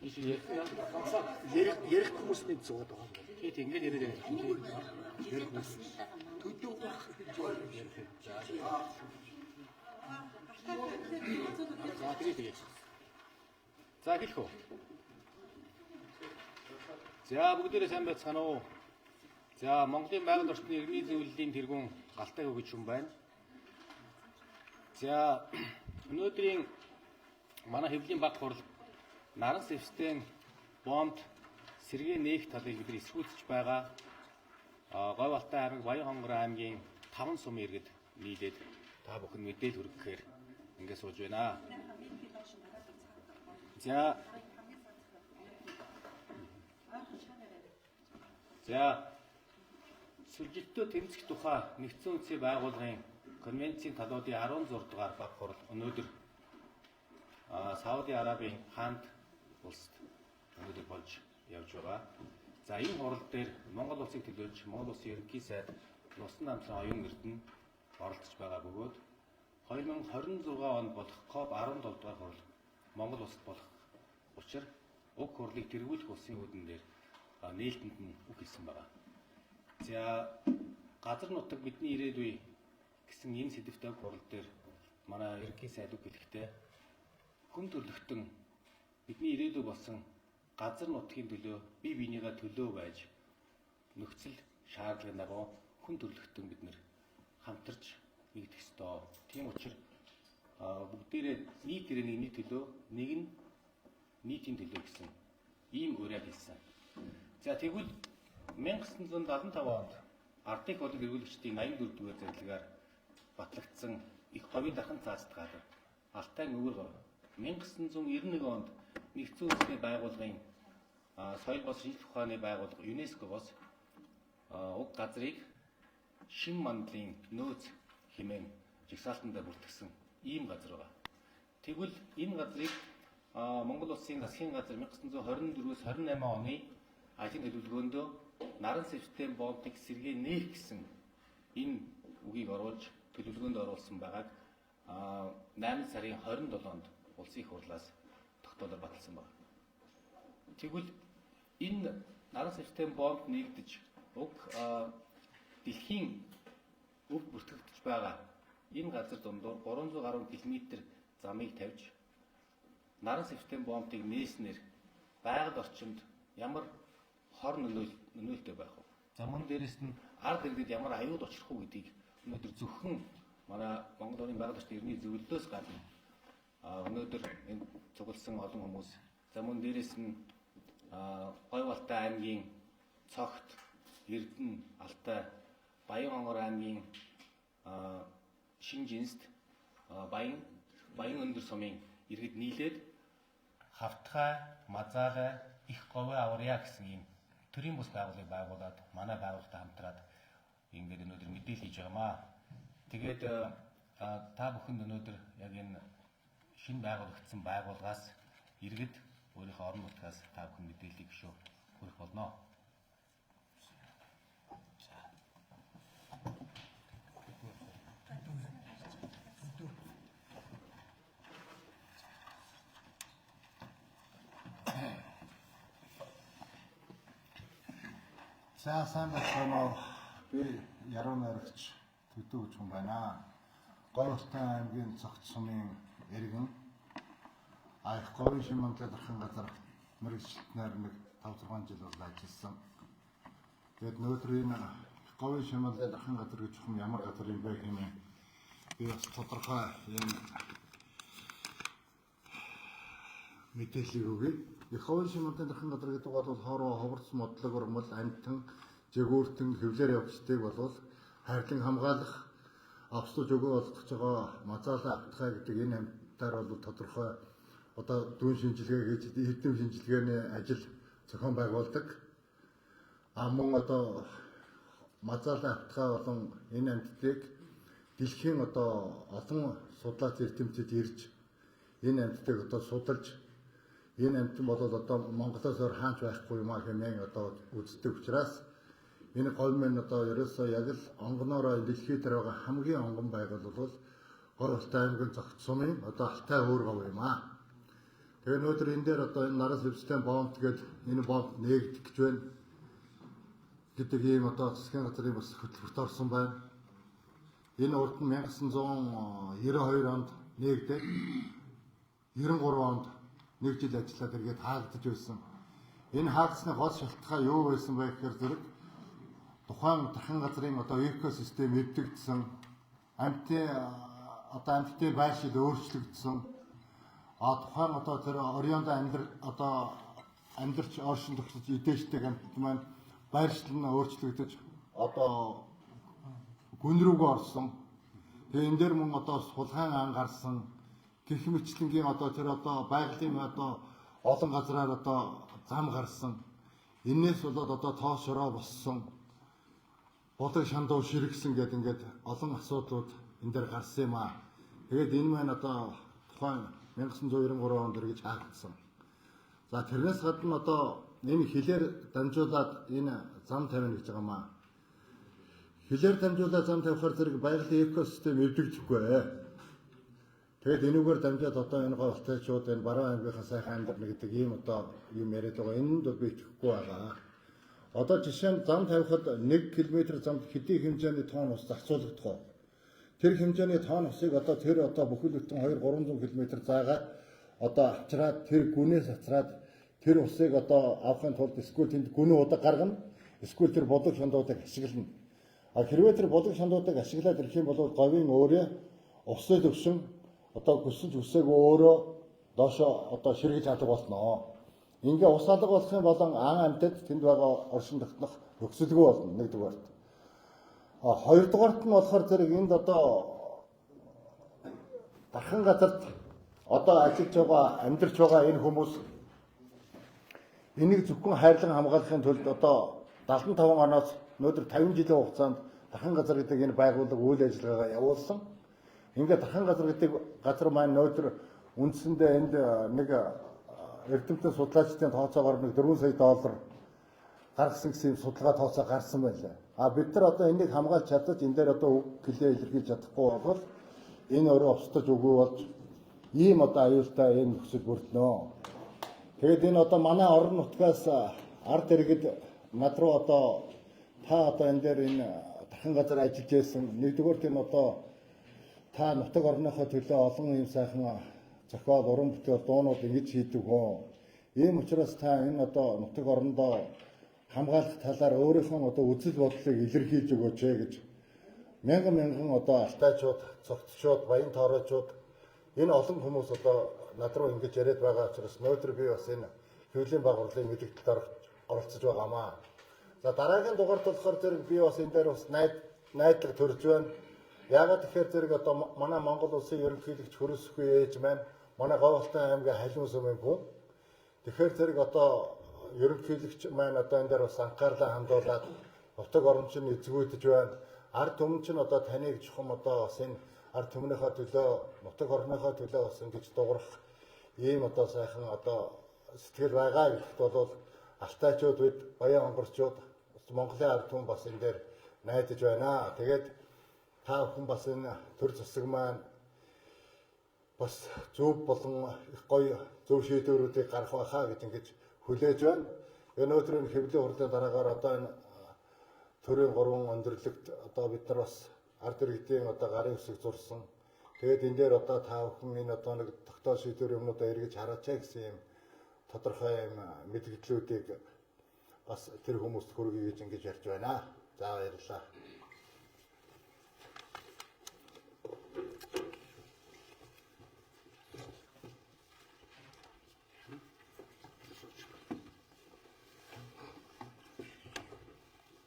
Ярих хүмүүсний зугаад байгаа юм. Тэгээд ингэж яриад байгаа юм. Ярих хүмүүс төдөө байх гэж байна. За тэгээд. За хэлэх үү. За бүгдээрээ сайн байцгаана уу. За Монголын байгаль орчны иргэний зөвлөлийн тэргүүн Галтай хөө гэж хүн байна. За өнөөдрийн манай хэвлэлийн баг хурал наран сэвстэй бомбд сэргээ нээх талыг бид эсвүүлж байгаа. Говь Алтай аймаг Баян хонгор аймгийн 5 сумын иргэд нийлээд та бүхэн мэдээлэл хүргэхээр ингэ сууж байна. За сүлжилтөө тэмцэх тухай нэгдсэн үндэсний байгууллагын конвенцийн талуудын 16 дугаар баг хурал өнөөдөр Сауди Арабийн хаанд улсад өнөөдөр болж явж байгаа. За энэ хурал дээр Монгол улсыг төлөөлж Монгол улсын ерөнхий сайд Нусан намтрын оюун эрдэнэ оролцож байгаа бөгөөд 2026 онд болох COP17 дугаар хурал Монгол улсад болох учир уг хурлыг тэргүүлэх улсын үүдэн дээр нээлттэнд нь үг хэлсэн байгаа. За газар нутаг бидний ирээдүй гэсэн энэ сэдвтэй хурал дээр манай ерөнхий сайд үг хэлэхдээ хүн төрлөختөн бидний ирээдүй болсон газар нутгийн төлөө бие биенийгээ төлөө байж нөхцөл шаардлага дагуу хүн төрлөختөн бид нэр хамтарч нэгдэх ёстой. Тийм учраас бүгдээрээ нийт ирээний төлөө нэг нь нийтийн төлөө гэсэн ийм уриал хэлсэн. За тэгвэл 1975 онд ардын болон эргүүлэгчдийн 84 дугаар зарлагаар батлагдсан их говийн дархан цаазтгаад Алтай өвөр говь 1991 онд нэгдсэн үндэсний байгууллагын соёл бос шинжлэх ухааны байгууллага ЮНЕСКО-гоос уг газрыг шин мандлын нөөц хэмээн жагсаалтандаа бүртгэсэн ийм газар байгаа. Тэгвэл энэ газрыг Монгол улсын засгийн газар 1924-өөс 28 оны ажлын төлөвлөгөөндөө наран сэвстэй бомбыг сэргээ нээх гэсэн энэ үгийг оруулж төлөвлөгөөнд оруулсан байгааг 8 сарын 27-нд улсын их хурлаас тогтоолоор баталсан байна. Тэгвэл энэ наран сэвстэй бомб нэгдэж уг дэлхийн өв бүртгэгдэж байгаа энэ газар дундуур 300 гаруй км замыг тавьж наран сэвстэй бомбыг нээснээр байгаль орчинд ямар хор нөлөөлтөй байх вэ? За мөн дээрэс нь ард иргэд ямар аюул учрах уу гэдгийг өнөөдөр зөвхөн манай Монгол орны байгаль орчны иргэний зөвлөлөөс гадна өнөөдөр энэ цугласан олон хүмүүс за мөн дээрэс нь Говь Алтай аймгийн цогт Эрдэнэ Алтай Баян хонгор аймгийн Шин жинст Баян өндөр сумын иргэд нийлээд Хавтгай, Мазаалай, Их говь аварья гэсэн ийм төрийн бус байгууллагыг байгуулад манай байгууллагатай хамтраад ингээд өнөөдөр мэдээлэл хийж байгаамаа. Тэгээд та бүхэнд өнөөдөр яг энэ шинэ байгуулагдсан байгууллагаас иргэд өөрийнхөө орон нутгаас та бүхэн мэдээллийг шүү хүргэх болно. За сайн байна уу? Би Яруу найрагч Төдөө гэж хүн байна. Говь Алтай аймгийн цогт сумын иргэн их говийн шин мандлын дархан газар мэргэжилтнээр нэг 5-6 жил бол ажилласан. Тэгээд өнөөдөр энэ говийн шин мандлын дархан газар гэж хүн ямар газар юм бэ хэмээн би бас тодорхой энэ мэдээллийг өгье. Их говийн шин мандлын дархан газар гэдэг бол хороо ховорц модлог урмал амтан жигүүртэн хөвлөр явцдыг болвол хайрлан хамгаалах авслаж өгөө олдох байгаа Мазаалай Хавтгай гэдэг энэ амьтаар бол тодорхой одоо дүүн шинжилгээ хийж эрдэм шинжилгээний ажил зохион байгуулдаг. Мөн одоо Мазаалай Хавтгай болон энэ амьтдыг дэлхийн одоо олон судлаач эрдэмтэд ирж энэ амьтдыг одоо судалж энэ амьтан бол одоо Монголоос өөр хаанч байхгүй юм а хэмээн одоо үздэг учраас энэ говь минь одоо ерөөсөө яг л онгоноороо дэлхийд дээр байгаа хамгийн онгон байгал бол Говь Алтай аймгийн цогт сумын одоо Алтай өөр говь юм а. Тэгээ өнөөдөр энэ дээр одоо энэ нараас хөвслийн бомб тэгээд энэ бомб нээгдэх гэж байна гэдэг ийм одоо засгийн газрын бас хөтөлбөрт орсон байна. Энэ урд нь 1992 онд нээгдээд 93 онд нэг жил ажиллаад эргээд хаагдаж байсан. Энэ хаагдсны гол шалтгаан юу байсан бэ гэхээр зэрэг тухайн дархан газрын одоо экосистем эвдэгдсэн, амьтдын байшил өөрчлөгдсөн. Тухайн одоо тэр орионд амьдарч оршин тогтож идээжтэй амьтд маань байршил нь өөрчлөгдөж одоо гүн рүүгээ орсон. Тэгээ энэ дээр мөн одоо сулгаан ан гарсан. Гэх мэтлэнгийн одоо тэр одоо байгалийн одоо олон газраар одоо зам гарсан. Энээс болоод одоо тоошороо боссон. Бодог шандуу ширгсэн гэдэг ингээд олон асуудлууд энэ дээр гарсан юм аа. Тэгээд энэ маань одоо тухайн 1993 онд гэж хаагдсан. За тэрнээс гадна одоо энэ хилээр дамжуулаад энэ зам тавина гэж байгаа юм аа. Хилээр дамжуулаад зам тавихаар зэрэг байгалийн экосистем эвдэгдэхгүй. Тэгээд энүүгээр дамжаад одоо энэ голтойчууд энэ баруун аймгийнхаа сайхан амьдрна гэдэг ийм одоо юм яриад байгаа. Энэнд бол би итгэхгүй байгаа. Одоо жишээ нь зам тавихад 1 км замд хэдийн хэмжээний тонн ус зарцуулагдах вэ? Тэр хэмжээний тонн усыг одоо тэр одоо бүхэл бүтэн 200-300 км заагаад одоо авчраад тэр гүнээс ацраад тэр усыг одоо авахын тулд эсвэл тэнд гүнээ удаг гаргана. Эсвэл тэр бодог шандуудыг ашиглана. Хэрвээ тэр бодог шандуудыг ашиглаад ирэх юм бол говийн өөрөө усыг өвшин одоо хүсэж үсээгүй өөрөө доошоо одоо ширгэж алга болно. Ингээ ус алга болох юм бол ан амьтад тэнд байгаа оршин тогтнох нөхцөлгүй болно нэгдүгээрт. Хоёрдугаарт нь болохоор зэрэг энд одоо дархан газарт одоо ажиллаж байгаа амьдарч байгаа энэ хүмүүс энийг зөвхөн хайрлан хамгаалахын тулд одоо 75 оноос өнөөдөр 50 жилийн хугацаанд дархан газар гэдэг энэ байгууллага үйл ажиллагаагаа явуулсан. Ингээд дархан газар гэдэг газар маань өнөөдөр үндсэндээ энд нэг эрдэмтэн судлаачдын тооцоогоор нэг 4 сая доллар гаргасан гэсэн судалгаа тооцоо гарсан байлаа. Бид нар одоо энийг хамгаалж чадаж энэ дээр одоо үг хэлээ илэрхийлж чадахгүй бол энэ өөрөө устдаж үгүй болж ийм одоо аюултай энэ нөхцөл бүрднэ. Тэгээд энэ одоо манай орон нутгаас ард иргэд над руу одоо та одоо энэ дээр энэ дархан газар ажиллаж байсан. Нэгдүгээр энэ одоо та нутаг орныхоо төлөө олон юм сайхан зохиол уран бүтээл дуунууд ингэж хийдэг хөө. Ийм учраас та энэ одоо нутаг орондоо хамгаалах талаар өөрийнхөө одоо үзэл бодлыг илэрхийлж өгөөч гэж мянган одоо алтайчууд, цогтчууд, баян тоороочууд энэ олон хүмүүс одоо над руу ингэж яриад байгаа учраас өнөөдөр би бас энэ хөвлийн байгууллагын мэдээлэлд оролцож байгаамаа. За дараагийн дугаард болохоор зэрэг би бас энэ дээр бас найдлага төрж байна. Яагаад тэгэхээр зэрэг одоо манай Монгол улсын ерөнхийлөгч хөрөсгүй ээж маань манай Говьалтай аймгийн халиун сумын хүн. Тэгэхээр зэрэг одоо ерөнхийлөгч маань одоо энэ дээр бас анхаарлаа хандуулаад нутаг орон чинь эзгүүдэж байна. Ард түмэн чинь одоо таныг чухам одоо бас энэ ард түмнийхээ төлөө нутаг орныхоо төлөө бас ингэж дуурах ийм одоо сайхан одоо сэтгэл байгаа гэдэгт бол алтайчууд бид баян онгорчууд Монголын ард түмэн бас энэ дээр найдаж байна. Тэгээд та бүхэн бас энэ төр засаг маань бас зөв болон их гоё зөв шийдвэрүүдийг гаргах байхаа гэж ингэж хүлээж байна. Өнөөдөр энэ хэвлэлийн хурлын дараагаар одоо энэ төрийн 3 өндөрлөгт одоо бид нар бас ард иргэдийн одоо гарын үсэг зурсан. Тэгээд энэ дээр одоо та бүхэн энэ одоо нэг тогтоол шийдвэр юмнуудаа эргэж хараачаа гэсэн юм тодорхой юм мэдгдлүүдийг бас тэр хүмүүст хүргэе гэж ингэж ярьж байна. За баярлалаа.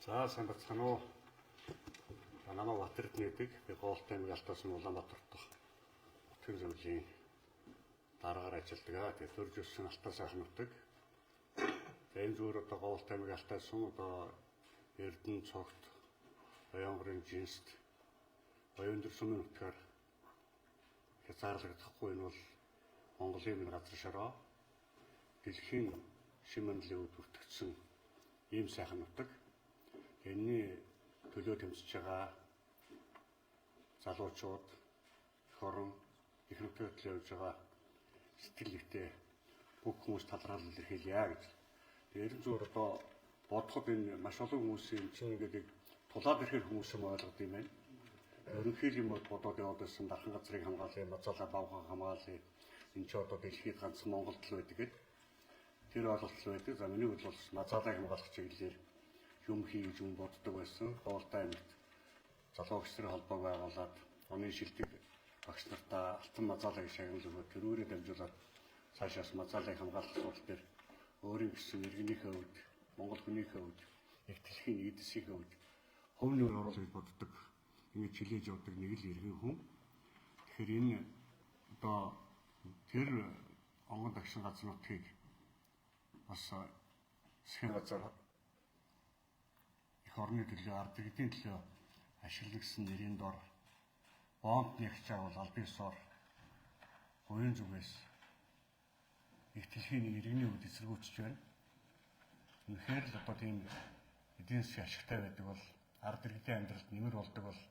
За сайн бацхан уу. Намайг Батэрд нэдэг. Би Говьалтай аймгийн Алтайсан Улаанбаатар дахь нутгийн зөвлөлийн дараагаар ажилладаг. Тэгээд төрж өссөн Алтай сайхан нутаг. Тэгээд энэ зүгээр одоо Говьалтай аймгийн Алтайсан одоо Эрдэнэ цогт Баянгарын жинст Баян дөр сумын нутгаар хязгаарлагдахгүй энэ бол Монголын минь газар шороо дэлхийн шин мандлын өвд бүртгэгдсэн ийм сайхан нутаг. Энэний төлөө тэмцэж байгаа залуучууд, их орон, их нутгийн төлөө явж байгаа сэтгэл итэ бүх хүмүүс талрал илэрхийлье гэж. Тэгээд ерөн зөвөр одоо бодоход энэ маш олон хүмүүсийн чинь ингээд тулаад ирэхээр хүмүүс юм ойлгод юм байна. Ерөнхийдөө юм бодоод яваад байсан дархан газрыг хамгаалъя, Мацалаа Бавхан хамгаалъя. Энэ ч одоо дэлхийд ганцхан Монголд л байдаг гэдэг. Тэр ойлголт байдаг. За миний хувьд бол Мацалааг хамгаалах чиглэлээр юм хий гэж юм боддог байсан. Хоолтой аймагт залуу багш нарын холбоог байгуулад оны шилдэг багш нартаа алтан Мацалааг шагнал өгөөд тэрүүрээ дамжуулаад цаашаас Мацалааг хамгаалах асуудал дээр өөрийн гэсэн иргэнийхээ хувьд, Монгол хүнийхээ хувьд, их дэлхийн эдсийнхээ хувьд хувь нэмэр оруулах гэж боддог. Ингэж хилээж явдаг нэг л иргэн хүн. Тэгэхээр энэ одоо тэр онгон дагшин газар нутгийг бас засгийн газар их орны төлөө, ард иргэдийн төлөө ашиглагсан нэрийн дор бонд нэгч авал албан ёсоор буян зүгээс их дэлхийн иргэний үед эсэргүүцэж байна. Үнэхээр л одоо тийм эдийн засгийн ашигтай байдаг бол ард иргэдийн амьдралд нэмэр болдог бол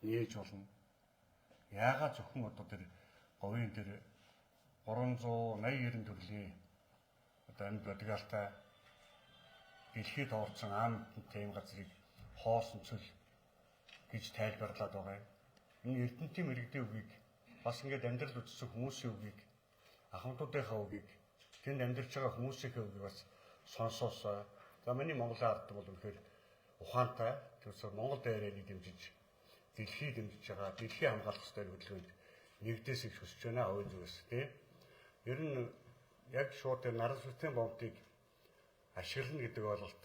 нээж болно. Яагаад зөвхөн одоо тэр говийн тэр 380-90 төрлийн одоо амьд бодгалтай дэлхийд орцсон ам тийм газрыг хоосон цөл гэж тайлбарлаад байгаа юм. Энэ эрдэнтийн мэрэгдийн үгийг бас ингээд амьдрал үзсэн хүмүүсийн үгийг, ахмадуудынхаа үгийг, тэнд амьдарч байгаа хүмүүсийнхээ үгийг бас сонсоосоо. За миний Монголын ард бол үнэхээр ухаантай. Тэрс Монгол дээрээ дэмжиж, дэлхийд дэмжиж байгаа, дэлхий хамгаалах ёстой хөдөлгөөнд нэгдээс их хүсэж байна өвөө зүгээс тий. Ер нь яг шууд наран сүтэн бомбыг ашиглана гэдэг ойлголт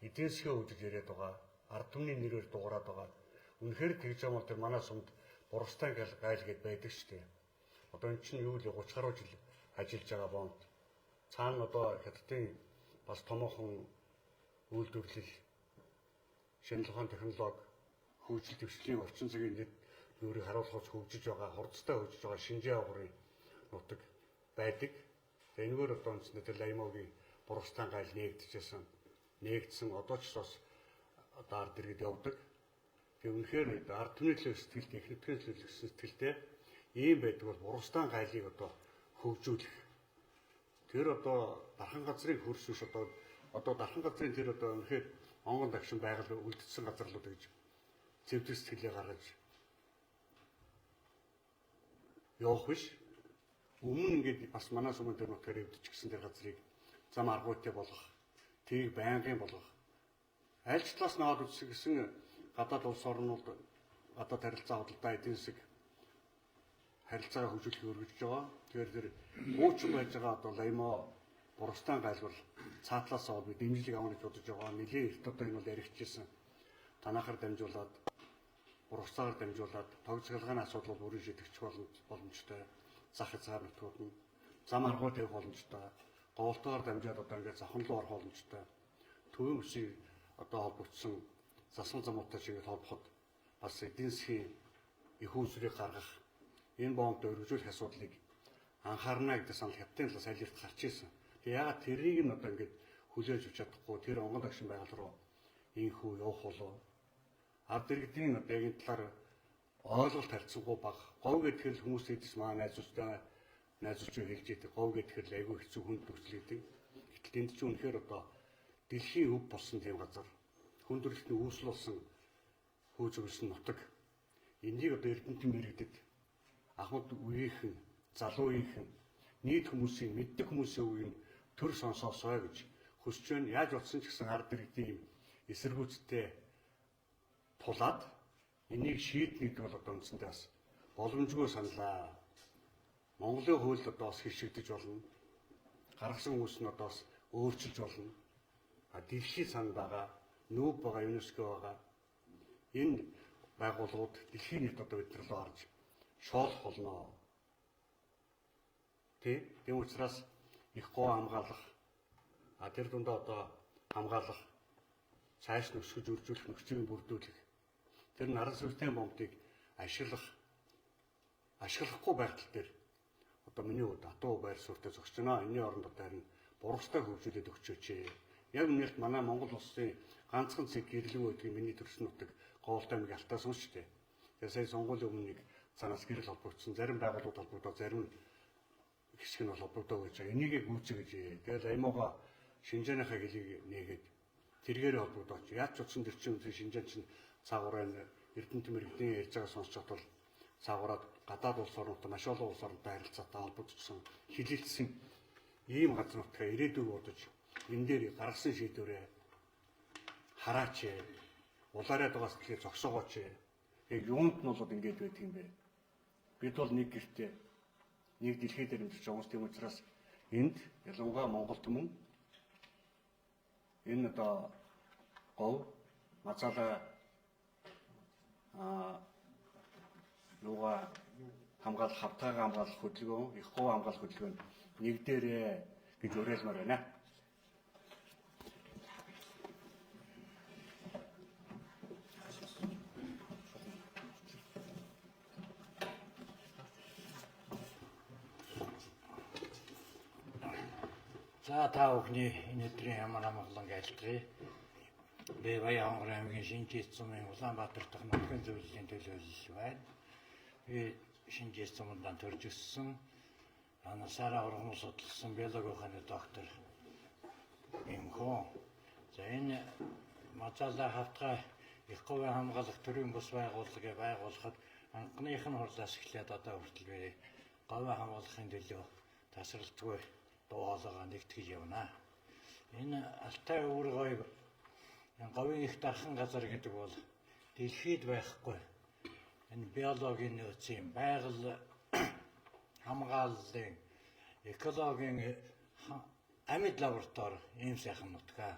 эдийн засгийн хувьд яриад байгаа, ард түмний нэрээр дуурайд байгаа. Үнэхээр тэгж юм бол тэр манай сумд Бурустан гайл гээд байдаг шүү дээ. Одоо эн чинь юу л 30 гаруй жил ажиллаж байгаа бомб. Цаана одоо хятадын бас томоохон үйлдвэрлэл, шинэ ухаан технологи, хөгжил дэвшлийн орчин цагийн нийт нүрийг харуулахад хөгжиж байгаа, хурдтай хөгжиж байгаа Шинжээ аврын нутаг байдаг. За энэгээр одоо үнэсний тэр Лаймогийн Бурустан гайл нэгдсэн одоо ч бас одоо ард иргэд явдаг. Тэгээ үнэхээр ард түмний төлөө сэтгэл, техникийн төлөө сэтгэлтэй ийм байдаг бол Бурустан гайлыг одоо хөгжүүлэх. Тэр одоо дархан газрын хөрс биш одоо дархан газрын тэр одоо үнэхээр онгон дагшин байгаль үлдсэн газарлууд гэж зэвдэр сэтгэлээ гаргаж явах биш. Өмнө ингээд бас манай сумын тэр нутгаар өвдөж гисэн тэр газрыг зам аргуутай болгох, тийг байнгын болгох. Аль ч талаас нь аваад үзсэн гадаад улс орнууд гадаад харилцаа худалдаа эдийн засаг харилцаагаа хөгжүүлэх өргөжж байгаа. Тэгэхээр тэр уучин байж байгаа одоо Лаймо Бурустан гайлбар цаатлаасаа бол би дэмжлэг авах гэж бодож байгаа. Нэлийн эрт одоо энэ бол яригдчихсэн. Танахаар дамжуулаад, Бурустагаар дамжуулаад тог цэглэгааны асуудал бол бүрэн шийдэгдэх боломжтой. Зах хязгаар нутгууд нь зам аргууд явах боломжтой. Говьтойгоор дамжаад одоо ингээд завхан руу орох боломжтой. Төвийн үсийг одоо холбогдсон засал замуудтай шиг холбоход бас эдийн засгийн их үүсвэрийг гаргах, энэ бомбд өргөжүүлэх асуудлыг анхаарна гэдэг санал хятадын талаас аль эрт гарч ирсэн. Тэгээ яагаад тэрийг нь одоо ингээд хүлээж авч чадахгүй тэр онгон дагшин байгаль руу инхүү явах болов? Ард иргэдийн одоо яг энэ талаар ойлголт харьцангуй бага. Говь гэхээр л хүмүүс эдс маа найзуудтай хэлж идэг. Говь гэхээр л айгүй хэцүү хүнд нөхцөл гэдэг. Гэтэл тэнд чинь үнэхээр одоо дэлхийн өв болсон тийм газар. Хүндрэлтний үүсэл болсон хөөцөгсөн нутаг. Энийг одоо эрдэнтэн мэрэгдэд ахмад үеийнхэн, залуу үеийнхэн, нийт хүмүүсийн мэддэг хүмүүсийн үеийн төр сонсоосоо гэж хүсэж байна. Яаж утсан ч гэсэн ард иргэдийн эсэргүүцтэй тулаад энийг шийдэх гэдэг бол одоо үндсэндээ бас боломжгүй саналаа. Монголын хууль одоо бас хишигдэж болно. Гаргасан хүмүүс нь одоо бас өөрчилж болно. Дэлхийн санд байгаа, нүүб байгаа, ЮНЕСКО байгаа. Энэ байгууллагууд дэлхийн нийт одоо бид нар руу орж шоолох болно. Тийм учраас их гоо хамгаалах, тэр дундаа одоо хамгаалах, цааш нь өсгөж үржүүлэх, нөхцөлийг бүрдүүлэх. Тэр наран сүртэй бомбыг ашиглахгүй байдал дээр одоо миний хувьд атуу байр суурьтай зогсож байна. Энэний оронд одоо харин бурустай хөгжүүлээд өгчөөч. Яг үнэхээр манай Монгол улсын ганцхан цэг гэрлэг байдгийг миний төрсөн нутаг Говьтай аймаг Алтайсан шүү дээ. Тэгээ сая сонгуулийн өмнө нэг цанаас гэрэл холбогдсон, зарим байгууллагууд холбогдоод зарим хэсэг нь холбогдоо гэж байгаа. Энийг гүйцэтгэж. Тэгэл аймага Шинжаанийхаа гэлийг нээгээд тэргээр холбогдооч. Яаж ч утсан тэр чинь Шинжаан чинь цаагаараа Эрдэнэт мэрэгдийн ярьж байгаа сонсч чадвал цаагаараа гадаад улс орнуудтай маш олон улс орнуудтай харилцаатай холбогдсон хилэлцсэн ийм газар нутгаа ирээдүйг бодож энэ дээр гаргасан шийдвэрээ хараач. Улаараад байгаас тэгэхээр зогсоогооч. Яг юунд нь болоод ингэж байдаг юм бэ? Бид бол нэг гэртээ нэг дэлхий дээр амьдарч байгаа хүмүүс, тийм учраас энд ялангуяа Монголд мөн энэ одоо гов мацаалаа юугаа хамгаалах, хавтайгаа хамгаалах хөдөлгөөн, их хов хамгаалах хөдөлгөөн нэгдээрээ гэж уриалмаар байна. За та бүхний энэ өдрийн ямар амгалан айлтгая. Би Баян хонгорын аймгийн Шинжээц сумын Улаанбаатар дахь нутгийн зөвлөлийн төлөөлөл байна. Би Шинжээц суманд төрж өссөн. Анасаараа ургамал судалсан биологи ухааны доктор юм хөө. За энэ Мацаалаа хавтгай их говийн хамгаалах төрийн бус байгууллагыг байгуулахад анхных нь хурлаас эхлээд одоо хүртэл би говийн хамгаалахын төлөө тасралтгүй дуу хоолойгоо нэгтгэж явна. Энэ Алтай өвөр говийн их дархан газар гэдэг бол дэлхийд байхгүй. Энэ биологийн нөөцийн байгаль хамгааллын экологийн амьд лаборатори ийм сайхан нутгаа.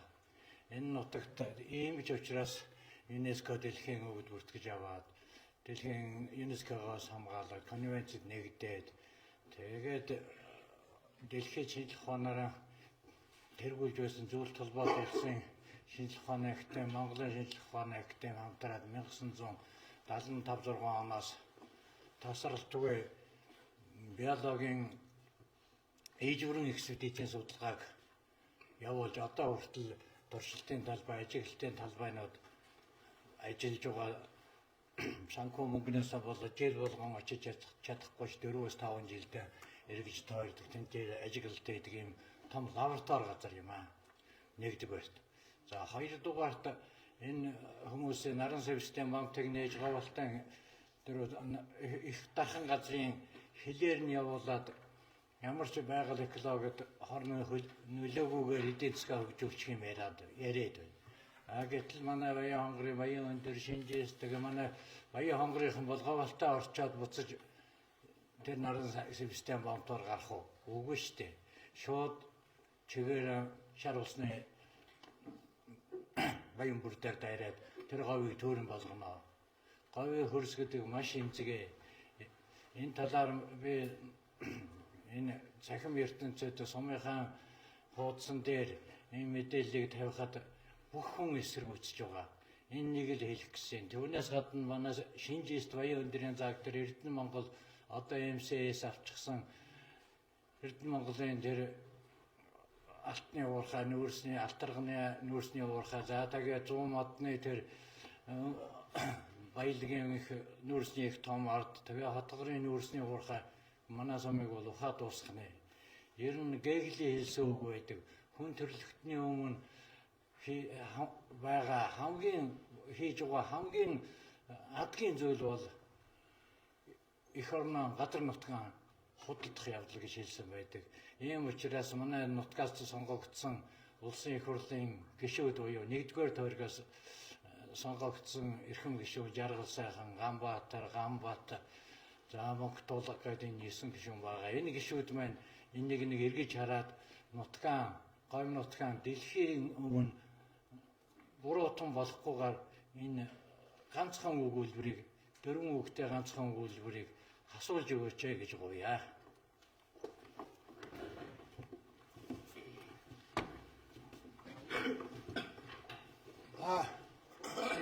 Энэ нутагт ийм ч учраас ЮНЕСКО дэлхийн өвөд бүртгэж аваад дэлхийн ЮНЕСКО-гоос хамгаалаад конвенцэд нэгдээд тэгээд дэлхийн шинжлэх ухаанаараа тэргүүлж байсан зүйл толгойд ирсэн шинжлэх ухааны академи, Монголын шинжлэх ухааны академи хамтраад 1975-6 оноос тасралтгүй биологийн ээжвэрэн экспедицийн судалгааг явуулж одоо хүртэл туршилтын талбай, ажиглалтын талбайнууд ажиллаж байгаа. Санхүү мөнгнөөс болоод жил болгон очиж чадахгүй 4-5 жилд эргэж тойрдог тэнцээр ажиглалт хийдэг юм том лаборатори газар юм аа. Нэгдүгээрт. За хоёрдугаарт энэ хүмүүсийн наран систем банктыг нээж говалтан тэр их дархан газрын хилээр нь явуулаад ямар ч байгаль экологид хорны нөлөөгүйгээр эдийн засгаа хөгжүүлчих юм яриад байна. Гэтэл манай Баян хонгорын Баян өндөр Шинжээц тэгээ манай Баян хонгорынхан бол говалтаа орчоод буцаж тэр наран систем банктаар гарах уу? Үгүй шүү дээ. Шууд чигээр шар усны Баян бүр дээр дайраад тэр говийг төөрөн болгоно. Говийн хөрс гэдэг маш эмзэгээ. Энэ талаар би энэ цахим ертөнцид сумынхаа хуудсан дээр энэ мэдээллийг тавихад бүх хүн эсрэг үтсэж байгаа. Энэ нэг л хэлэх гэсэн. Түүнээс гадна манай Шинжээц Баян өндрийн зааг дээр Эрдэнэ Монгол одоо МСС авчихсан Эрдэнэ Монголын тэр алтны уурхай нүүрсний алтарганы нүүрсний уурхай за тэгээ 100 модны тэр баялагын их нүүрсний их том ард тэгээ хатгарын нүүрсний уурхай манай сумыг бол ухаа дуусгана. Ер нь Геглийн хэлсэн үг байдаг. Хүн төрлөختний өмнө байгаа хамгийн хийж байгаа хамгийн адгийн зүйл бол их орноо газар нутгаа худалдах явдал гэж хэлсэн байдаг. Ийм учраас манай нутгаас сонгогдсон улсын их хурлын гишүүд буюу 1-р тойргоос сонгогдсон эрхэм гишүүд Жаргал сайхан, Ганбаатар, за Монголтулга гэдэг 9 гишүүн байгаа. Энэ гишүүд маань энийг нэг эргэж хараад нутгаан, говь нутгаан дэлхийн өмнө буруутан болохгүйгээр энэ ганцхан өгүүлбэрийг, дөрвөн үгтэй ганцхан өгүүлбэрийг асуулж өгөөч гэж гуйя.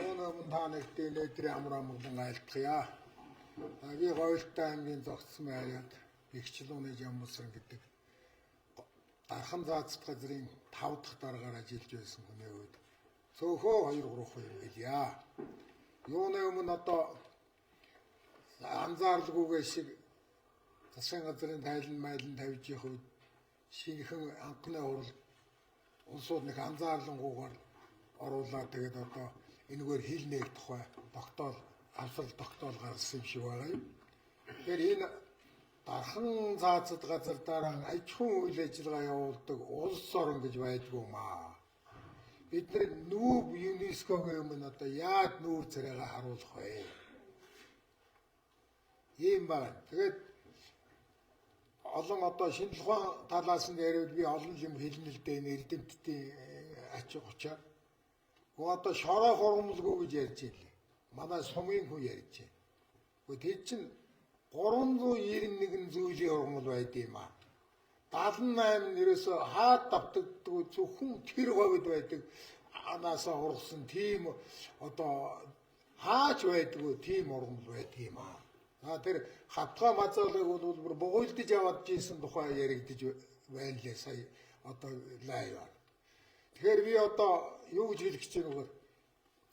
Өнөөдөр та нэгтэй өдрийн амгалан айлтгая. Би Говьлтай аймгийн зогссон байранд Игчлууны Жамбулсан гэдэг дархан заацт газрын 5 дахь дараагаар ажиллаж байсан хүний үед цөөхөө 2-3 хүн юм гэлье. Юуны өмнө одоо анзаарлгүйгээ шиг засгийн газрын тайлан тавьж явах үед шинэхэн анхны хурал улсууд нэг анзаарлангуугаар оруулаад тэгээд одоо энэгээр хил нэг тухай тогтоол авсал тогтоол гаргасан юм шиг байгаа юм. Тэгэхээр энэ дархан заацад газар дараа аж ахуйн үйл ажиллагаа явуулдаг улс орон гэж байдгүй маа. Бид нар нүүб ЮНЕСКОгийн өмнө одоо яаж нүүр царайгаа харуулах вэ? Ийм байна. Тэгээд олон одоо шинжлэх ухаан талаас нь яриад би олон юм хэлнэ л дээ эрдэмтдийн ач холбогчоо. Одоо шороо хурмалгүй гэж ярьж байлээ. Манай сумын хүн ярьж байна. Гэхдээ тэд чинь 391 зүйлийн хурмал байд юм аа. 78 нь ерөөсө хаад давтагддаг зөвхөн тэр говьд байдаг анаасаа ургасан тийм одоо хаач байдгүй тийм хурмал байдаг юм аа. Тэр хавтгай мазалыг бол бүр бугуйлдаж яваад жийсэн тухай яригдж байна лээ сая одоо лайв. Тэгэхээр би одоо юу гэж хэлэх гэж байна вэ?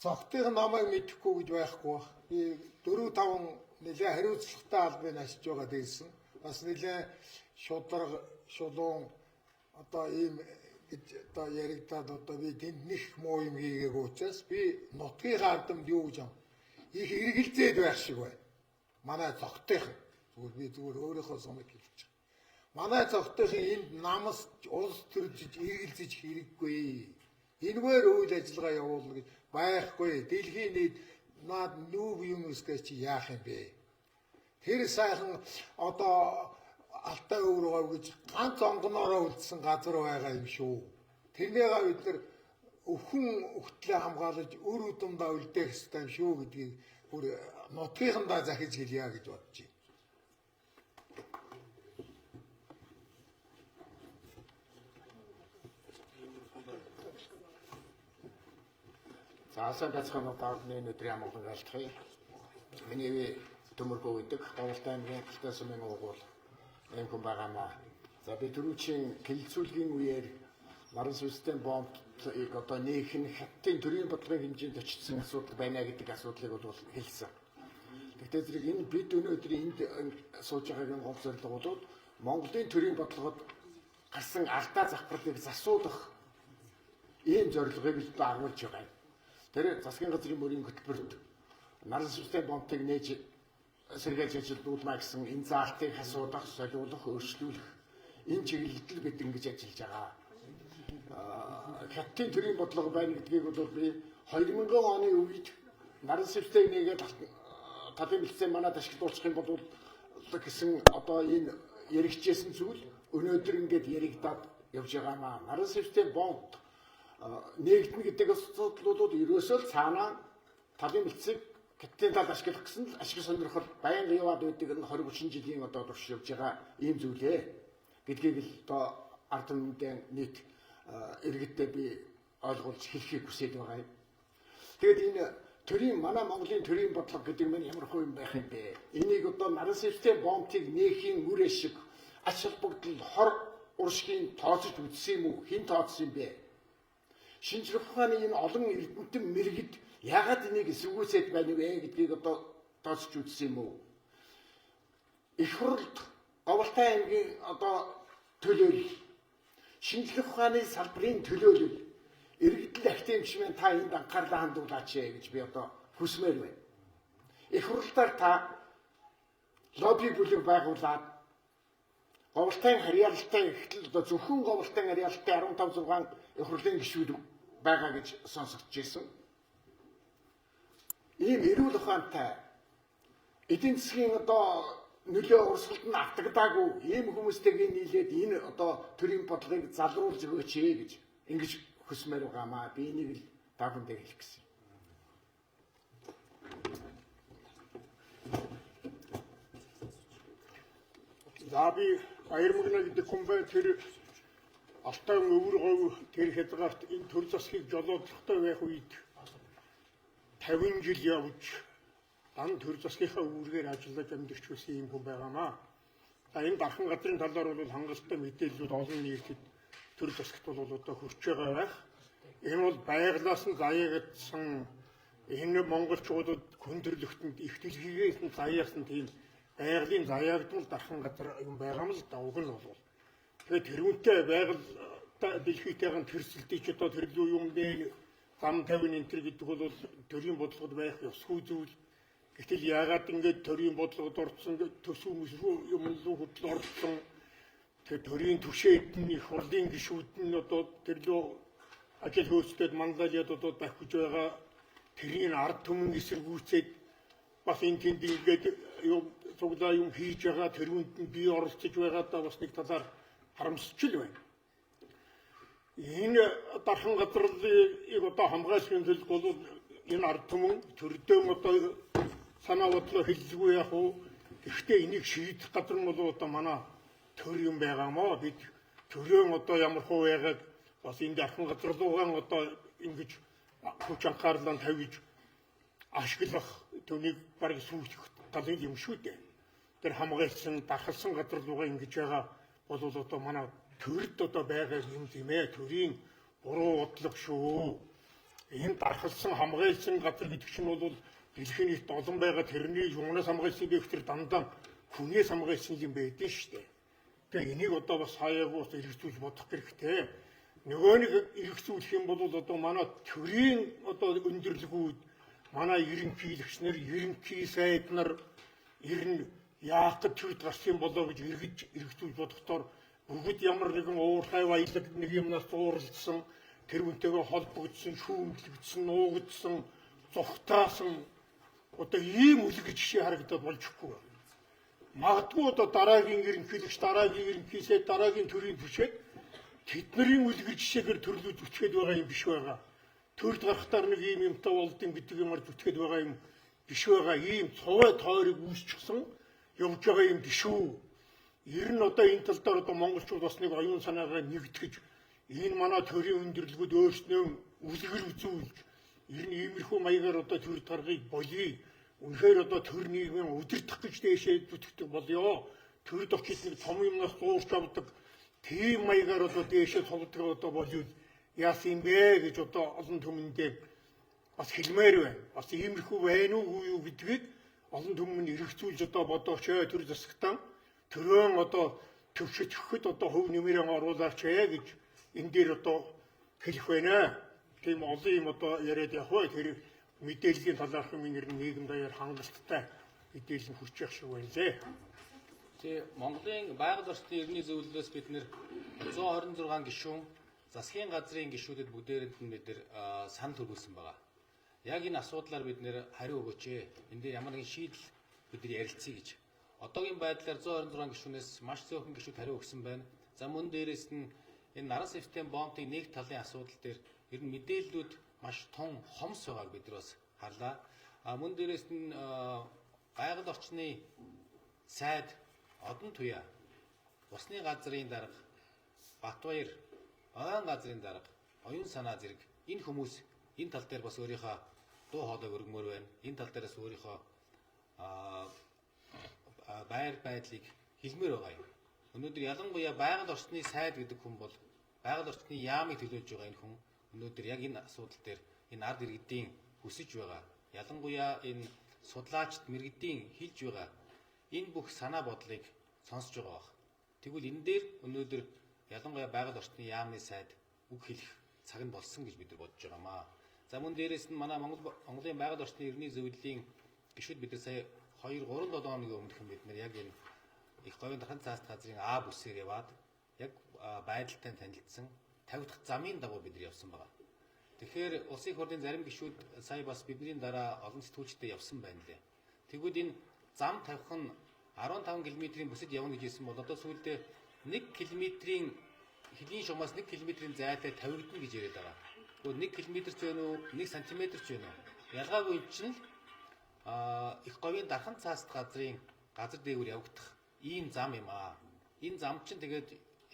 Цогтыг намайг мэдэхгүй гэж байхгүй бах. Би 4-5 нэлээ хариуцлагатай албыг ашиж байгаа дээсэн. Бас нэлээ шударга, шулуун одоо ийм гэж одоо яригдаад одоо би тэнд нэг муу юм хийгээг учраас би нутгийн хардамд юу гэж юм их эргэлзээд байх шиг байна. Манай цогтойхон зүгээр би зүгээр өөрийнхөө сумыг хэлж байгаа. Манай цогтойхон энд намас улс төржиж эргэлзэж хэрэггүй. Энэгээр үйл ажиллагаа явуулна гэж байхгүй. Дэлхийн нийт наад нүүб ЮНЕСКО чи яах юм бэ? Тэр сайхан одоо алтай өврөгөө гэж ганц онгоноороо үлдсэн газар байгаа юм шүү. Тэрнийгээ бид нар өвхөн өгтлээ хамгаалж өр удамдаа үлдээх хэрэгтэй юм шүү гэдгийг бүр нутгийнхандаа захиж хэлье гэж бодож байна. За сайн байцгаана уу өнөөдрийн амгалан айлтгая. Миний төмөргөө гэдэг Говьлтай аймгийн Галтай сумын уугуул ийм хүн байгаамаа. За би түрүүчийн хэлэлцүүлгийн үеэр Маран систем бомбыг одоо нээх нь хаттын төрийн бодлогын хэмжээнд очсон асуудал байна гэдэг асуудлыг бол хэлсэн. Гэхдээ зэрэг энэ бид өнөөдөр энд сууж байгаагийн гол зорилго бол Монголын төрийн бодлогод гарсан алдаа завхарлыг засуулах ийм зорилгыг л агуулж байгаа юм. Тэр засгийн газрын мөрийн хөтөлбөрт Маран систем бомбыг нээж сэргээж ажилуулмаа гэсэн энэ заалтыг асуудах, солиулах, өөрчлүүлэх энэ чиглэлд бид ингэж ажиллаж байгаа. Хаттын төрийн бодлого байна гэдгийг бол би 2000 оны үед Маран системийг нэгээд талын бэлтсэн манад ашиглуулах юм бол гэсэн одоо энэ яригчсэн зүйл өнөөдөр ингээд яригдаад явж байгаа маа. Маран систем бомб нэгдэн гэдэг асуудлууд ерөөсөө цаанаа талын бэлтсийг хаттын талд ашиглах гэсэн л ашиг сонирхол байнга яваад байдаг энэ 20-30 жилийн одоо турш явж байгаа ийм зүйлээ гэдгийг л одоо ард түмэндээ нийт иргэддээ би ойлгуулж хэлхийг хүсэж байгаа юм. Тэгэд энэ төрийн манай Монголын төрийн бодлого гэдэг нь ямар хөө юм байх юм бэ? Энийг одоо Маран систем бомбыг нээхийн үрээ шиг ач холбогдол хор уршгийн тооцож үзсэн юм уу? Хэн тооцсон юм бэ? Шинжлэх ухааны энэ олон эрдэмтэн мэрэгд яагаад энийг эсвгүүцээд байна вэ гэдгийг одоо тооцож үзсэн юм уу? Их хурлд Говьлтай аймгийн одоо төлөөлөл шинжлэх ухааны салбарын төлөөлөл иргэдэл академичмын та энд анхаарлаа хандуулаач гэж би одоо хүсмээр байна. Их хурлаар та лобби бүлэг байгуулад Говьлтайн харьяалалтай ихтэл одоо зөвхөн Говьлтайн харьяалалтай 15-6 их хурлын гишүүд байгаа гэж сонсогдож байсан. Ийм эрүүл ухаантай эдийн засгийн одоо нөлөө урсгалд нь автагдаагүй ийм хүмүүстэйгээ нийлээд энэ одоо төрийн бодлогыг залруулж өгөөч гэж ингэж хүсмээр байгаамаа. Би энийг л таагүй хэлэх гэсэн. За би Баярмагна гэдэг хүн бай тэр Алтай өвөр говь тэр хязгаарт энэ төр засгийг жолоодлохтой байх үед 50 жил явж дан төр засгийнхаа үүргээр ажиллаж амьдарч байсан юм хүн байгаамаа. За энэ дархан газрын талаар бол хангалттай мэдээллүүд олон нийтэд төр засгт бол одоо хүрч байгаа байх. Энэ бол байглаас нь заяагдсан энэ монголчуудад хүндрэлтэнд их дэлхийгээс нь заяасан тийм байгалийн заяагдмал дархан газар юм байгаа юм л да уг нь бол. Тэгээд тэрүүнтэй байгаль дэлхийтэйгэн тэрсэлтэж одоо тэрлүү юм бэ зам тавин энэ төр гэдэг бол төрийн бодлогод байх ёсгүй зүйл. Гэтэл яагаад ингэж төрийн бодлогод орсон төсөв мэсрүү юм руу хөдөл орсон. Тэгээд төрийн түвшээд нь их хурлын гишүүд нь одоо тэрлүү ажил хөөцөд мандалиад одоо давхиж байгаа тэрийн ард түмэн эсэргүүцээд бас энэ тэнд ингээд юм цуглаа юм хийж байгаа тэрүүнд нь бие оролцож байгаадаа бас нэг талаар харамсч л байна. Энэ дархан газрыг одоо хамгаалахын тулд бол энэ ард түмэн төрдөө одоо санаа бодлоо хэллгүй яг уу. Гэхдээ энийг шийдэх газар нь бол одоо манай төр юм байгаамаа. Бид төрөө одоо ямар хуу байгааг бас энэ дархан газар руугаа одоо ингэж хүч анхаарлаа тавьж ашиглах түүнийг бараг сүйтгэх талын юм шүү дээ. Тэр хамгаалсан дархалсан газар руугаа ингэж байгаа бол одоо манай төрд одоо байгаа юм тийм ээ. Төрийн буруу бодлого шүү. Энэ дархалсан хамгаалсан газар гэдэг чинь бол дэлхийн нийт олон байгаа тэрний юунаас хамгаалсан бэ гэхээр дандаа хүнээс хамгаалсан юм байдэн шүү дээ. Тэгээ энийг одоо бас хаяагүй бас эргэжүүлж бодох хэрэгтэй. Нөгөө нэг эргэжүүлэх юм бол одоо манай төрийн одоо өндөрлгүүд манай ерөнхийлөгч нар, ерөнхий сайд нар ер нь яах гэж төвд гарсан болоо гэж эргэжүүлж бодохдоор бүгд ямар нэгэн уурхай баялаг нэг юмнаас зууралдсан, тэр үнтэйгээ холбогдсон, шүүмжлэгдсэн, нуугдсан, зогтаасан одоо ийм үлгэр жишээ харагдаад болчихгүй. Магадгүй одоо дараагийн ерөнхийлөгч, дараагийн ерөнхий сайд, дараагийн төрийн түвшээд тэдний үлгэр жишээгээр төрлөж үтгээд байгаа юм биш байгаа. Төрд гарахтаар нэг ийм юмтай болдсон гэдэг юмар зүтгээд байгаа юм биш байгаа. Ийм цувай тойрог үүсчихсэн явж байгаа юм биш үү? Ер нь одоо энэ тал дээр одоо монголчууд бас нэг оюун санаагаа нэгтгэж энэ манай төрийн өндөрлгүүд өөрснөө үлгэр үзүүлж ер нь иймэрхүү маягаар одоо төр таргыг болъё. Үнэхээр одоо төр нийгмийн удирдах гэж дээшээ зүтгэдэг болёо. Төрд очиж нэг том юмнаас дуурч авдаг тийм маягаар одоо дээшээ толдог одоо болъё. Яасан юм бэ гэж одоо олон түмэндээ бас хэлмээр байна. Бас иймэрхүү байна уу юу гэдгийг олон түмэнд эргэцүүлж одоо бодооч төр засагтаа төрөн одоо төвшөж одоо хөв нэмэрээ оруулаач гэж энэ дээр одоо хэлэх байна. Тийм олон юм одоо яриад явах тэр мэдээллийн талаарх юм ер нь нийгэм даяар хангалттай мэдээлэл хүрч явах шиг байна лээ. Тэгээ Монголын байгаль орчны иргэний зөвлөлөөс бид нэр 126 гишүүн засгийн газрын гишүүдэд бүгдээрэнд нь бид нэр санал төрүүлсэн байгаа. Яг энэ асуудлаар бид нэр хариу өгөөч. Энд дээр ямар нэгэн шийдэл бид нар ярилцъя гэж. Одоогийн байдлаар 126 гишүүнээс маш цөөхөн гишүүд хариу өгсөн байна. За мөн дээрээс нь энэ наран систем бомбын нэг талын асуудал дээр ер нь мэдээллүүд маш тун хомс байгааг бид нар бас харлаа. Мөн дээрээс нь байгаль орчны сайд Одон Туяа, Усны газрын дарга Батбаяр, ойн газрын дарга Оюун санаа зэрэг энэ хүмүүс энэ тал дээр бас өөрийнхөө дуу хоолойг өргөмөр байна. Энэ тал дээрээс өөрийнхөө байр байдлыг хэлмээр байгаа юм. Өнөөдөр ялангуяа байгаль орчны сайд гэдэг хүн бол байгаль орчны яамыг төлөөлж байгаа энэ хүн өнөөдөр яг энэ асуудал дээр энэ ард иргэдийн хүсэж байгаа. Ялангуяа энэ судлаачд мэргэдийн хэлж байгаа энэ бүх санаа бодлыг сонсож байгаа баг. Тэгвэл энэ дээр өнөөдөр ялангуяа байгаль орчны яамны сайд үг хэлэх цаг нь болсон гэж бид нар бодож байгаамаа. За мөн дээрээс нь манай Монголын байгаль орчны иргэний зөвлөлийн гишүүд бид нар сая 2-3-7 хоногийн өмнөхөн бид нар яг энэ их говийн дархан цаасд газрын А бүсээр яваад яг байдалтай танилцсан 50 дахь замын дагуу бид нар явсан байгаа. Тэгэхээр улсын их хурлын зарим гишүүд сая бас бидний дараа олон сэтгүүлчтэй явсан байна лээ. Тэгвэл энэ зам тавих нь 15 км-ийн бүсэд явна гэж хэлсэн бол одоо сүүлдээ 1 км-ийн хэлийн шугамаас 1 км-ийн зайтай тавигдана гэж яриад байгаа. Тэгвэл 1 км ч вэ нүү 1 см ч вэ нүү ялгаагүй чинь их говийн дархан цаасд газрын газар дээгүүр явагдах ийм зам юм аа. Энэ зам чинь тэгээд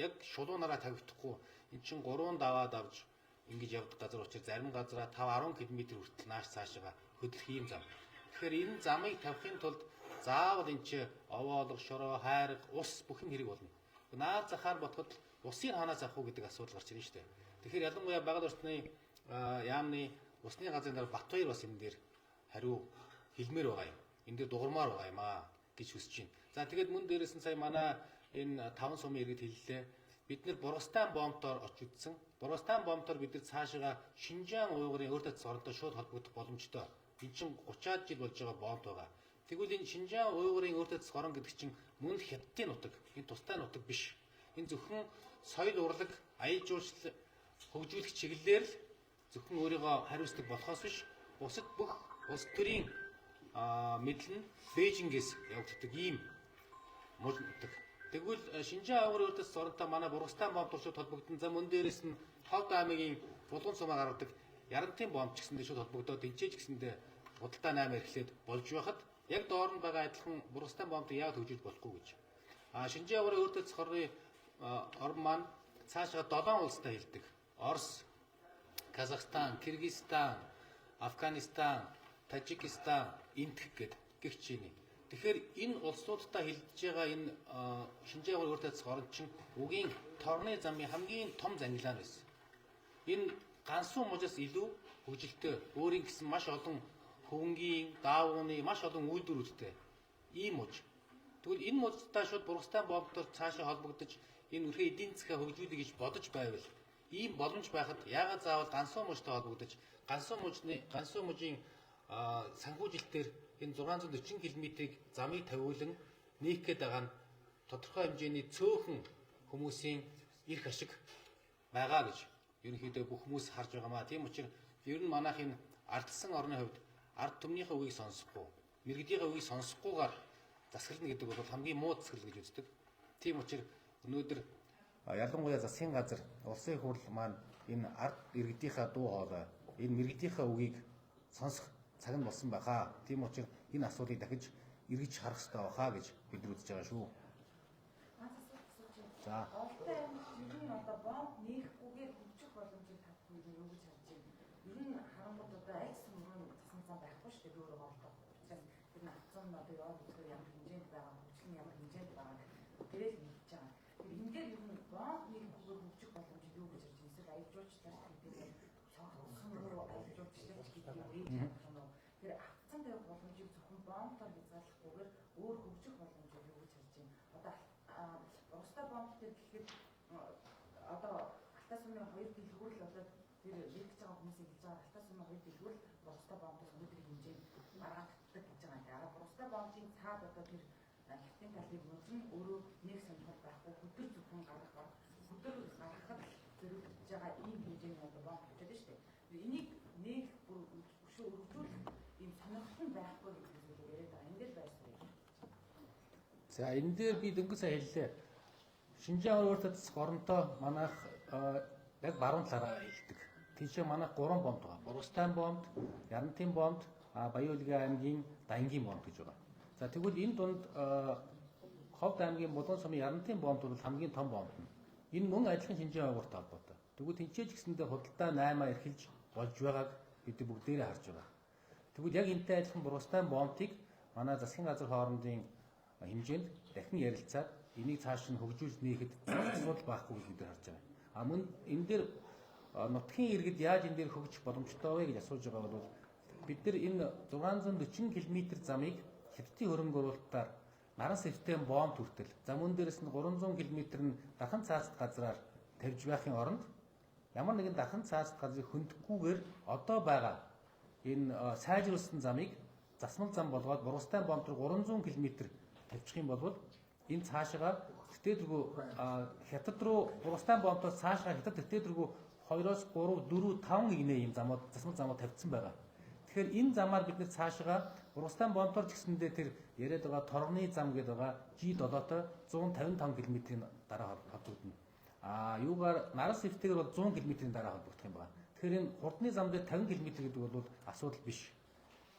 яг шулуунаараа тавигдахгүй эн чинь 3 даваад авч ингэж явдаг газар учраас зарим газараа 5-10 км хүртэл нааш цаашаа хөдлөх ийм зам. Тэгэхээр энэ замыг тавихын тулд заавал энэ чи овоолго, шороо, хайрга, ус бүх юм хэрэг болно. Наад захаар ботход усын хаанаас авах уу гэдэг асуудал гарч ирнэ шүү дээ. Тэгэхээр ялангуяа байгаль орчны яамны усны газрын дараа Батбаяр бас энэ дээр хариу хэлмээр байгаа юм. Энэ дээр дуурмаар байгаа юм аа. гэж хүсэж байна. За тэгээд мөн дээрээс нь сая манай энэ 5 сумын иргэд хэллээ. Бид нэр Бургастан бомбтоор очиж үзсэн. Бургастан бомбтоор бид нар цаашаа Шинжаан уйгурын өөртөө цоронтой шууд холбогдох боломжтой. Энэ чинь 30-аад жил болж байгаа бомб байгаа. Тэгвэл энэ Шинжаан уйгурын өөртөө цорон гэдэг чинь мөн хятадын нутаг, энэ тустай нутаг биш. Энэ зөвхөн соёл урлаг, аян жуулчлал хөгжүүлэх чиглэлээр л зөвхөн өөрийгөө хариуцдаг болохоос биш, бусад бүх улс төрийн мэдл нь Бээжингээс явагддаг ийм мужи нутаг. Тэгвэл Шинжаан уйгурын өөртөө цоронтой манай Бургастан бомб шууд холбогдсон. За мөн дээрээс нь Ховд аймгийн Булган сумаа гаргадаг Ярантын бомб ч гэсэндээ шууд холбогдоод тэнцээж гэсэндээ худалдаа 8 эхлээд болж байхад яг доор нь байгаа адилхан Бургастан бомбыг яг төгжиж болохгүй гэж. Шинжаан уйгурын өөртөө цорын орн маань цаашаа 7 улстай хэлдэг. Орос, Казахстан, Кыргызстан, Афганистан, Тажикистан, Индх гэд гихч юм. Тэгэхээр энэ улсуудтай хэлж байгаа энэ Шинжаан уйгурын өөртөө цорон чинь үгийн торны замын хамгийн том зангилаа байсан. Энэ ганцхан мужаас илүү хөгжилтэй өөрийн гэсэн маш олон хөвөнгийн, даавууны маш олон үйлдвэрүүдтэй ийм муж. Тэгвэл энэ мужтай шууд Бургастан бомбтоор цаашаа холбогдож энэ өрхөө эдийн засгаа хөгжүүлэх гэж бодож байвал ийм боломж байхад яагаад заавал ганцхан мужтай холбогдож ганцхан мужийн санхүүжилтээр энэ 640 км-ийг замыг тавиулан нээх гээд байгаа нь тодорхой хэмжээний цөөхөн хүмүүсийн эрх ашиг байгаа гэж ерөнхийдөө бүх хүмүүс харж байгаамаа. Тийм учраас ер нь манайх энэ ардсан орны хувьд ард түмнийхээ үгийг сонсохгүй, мэрэгдийнхээ үгийг сонсохгүйгээр засаглана гэдэг бол хамгийн муу засаглал гэж үздэг. Тийм учраас өнөөдөр ялангуяа засгийн газар улсын хурл маань энэ ард иргэдийнхээ дуу хоолой, энэ мэрэгдийнхээ үгийг сонсох цаг нь болсон байхаа. Тийм учраас энэ асуудлыг дахиж эргэж харах хэрэгтэй байхаа гэж бид үзэж байгаа шүү. За. Ер нь одоо бомб нээхгүйгээр хөгжих боломжийг тавьхгүй юу гэж харж байна. Ер нь харангууд одоо аль сумрын засгийн зам байхгүй шүү дээ өөрөө хоолтой. Учраас тэр нь авцсан нь одоо яваад үзэхээр ямар хэмжээнд байгаа, хөгжил нь ямар хэмжээнд байгаа тэрэл мэдж байгаа. Тэр энэ дээр ер нь бомб нээхгүйгээр хөгжих боломжийг юу гэж харж байна. Эсвэл аяг жуулчлал гэдэг сумруу аяг жуулчлал гэдэг юм. Тэр авцсан дээр боломжийг зөвхөн бомбоор хязгаарлахгүйгээр өөр хөгжих боломжийг юу гэж харж байна. Одоо Бургастан бомб дээр гэхэд одоо Алтай сумын 2 дэлгүүр л одоо тэр нэгж байгаа хүмүүсийн хэлж байгаа Алтай сумын 2 дэлгүүр л Бургастан бомбоос өнөөдрийн хэмжээнд маргаагддаг гэж байгаа. Бургастан бомбын цаад одоо тэр хятадын талыг мөрөн өөрөө нэг сонирхол байхгүй хөдөр зөвхөн гаргахад зэрэгдэж байгаа ийм хэмжээний одоо бомб гэж байна шүү дээ. Энийг нэг бүр өргөжүүлэх ийм сонирхол нь байхгүй гэдэг зүйл яриад байгаа. Энэ дээр байсаар. За энэ дээр би дөнгөж сая хэллээ. Шинжаан уйгурын цоронтой манайх яг баруун талаараа хэлдэг. Тийшээ манайх 3 бомб байгаа. Бургастан бомб, Ярантын бомб, Баян-Улгийн аймгийн Дангийн бомб гэж байгаа. За тэгвэл энэ дунд Ховд аймгийн Булган сумын Ярантын бомб бол хамгийн том бомб. Энэ мөн адилхан Шинжаан уйгуртай холбоотой. Тэгвэл тэнцээж гисэндээ худалдаа 8 эрхэлж болж байгааг бид бүгдээрээ харж байгаа. Тэгвэл яг энэтэй адилхан Бургастан бомбыг манай засгийн газар хоорондын хэмжээнд дахин ярилцаад энийг цааш нь хөгжүүлж нээхэд асуудал байхгүй гэж бид нар харж байгаа. Мөн энэ дээр нутгийн иргэд яаж энэ дээр хөгжих боломжтой вэ гэж асууж байгаа бол бид нар энэ 640 км замыг хятадын хөрөнгө оруулалтаар наран сэвтэн бомб хүртэл за мөн дээрээс нь 300 км нь дархан цаазт газраар тавьж байхын оронд ямар нэгэн дархан цаазт газрыг хөндөхгүйгээр одоо байгаа энэ сайжруулсан замыг засмал зам болгоод Бургастан бомб руу 300 км тавьчих юм бол энэ цаашаа тэтгэдэргүй хятад руу Бургастан бомбоос цаашаа хятад тэтгэдэргүй 2-оос 3, 4, 5 игнэ ийм замууд засмал замууд тавьдсан байгаа. Тэгэхээр энэ замаар бид нэр цаашаа Бургастан бомбоор ч гэсэндээ тэр яриад байгаа торгоны зам гэдэг байгаа G7-той 155 км-ийн дараа холбогдно. Юугаар наран сэвтэйгээр бол 100 км-ийн дараа холбогдох юм байна. Тэгэхээр энэ хурдны зам дээр 50 км гэдэг бол асуудал биш.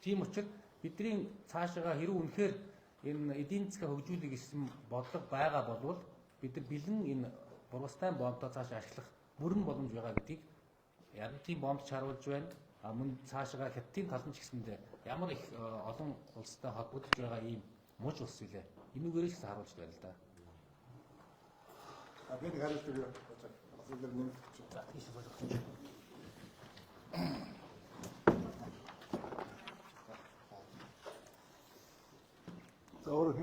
Тийм учраас бидний цаашаа хэрэг үнэхээр энэ эдийн засгаа хөгжүүлэх гэсэн бодлого байгаа болвол бид нар бэлэн энэ Бургастан бомбтой цааш ашиглах бүрэн боломж байгаа гэдгийг Ярантын бомбч харуулж байна. Мөн цаашаа хятадын талан ч гэсэндээ ямар их олон улстай холбогдож байгаа ийм муж улс үлээ. Энүүгээрээ ч харуулж байна л да. Би нэг хариулт өгье. Асуулт нэг. За тийш болгочих. За өөр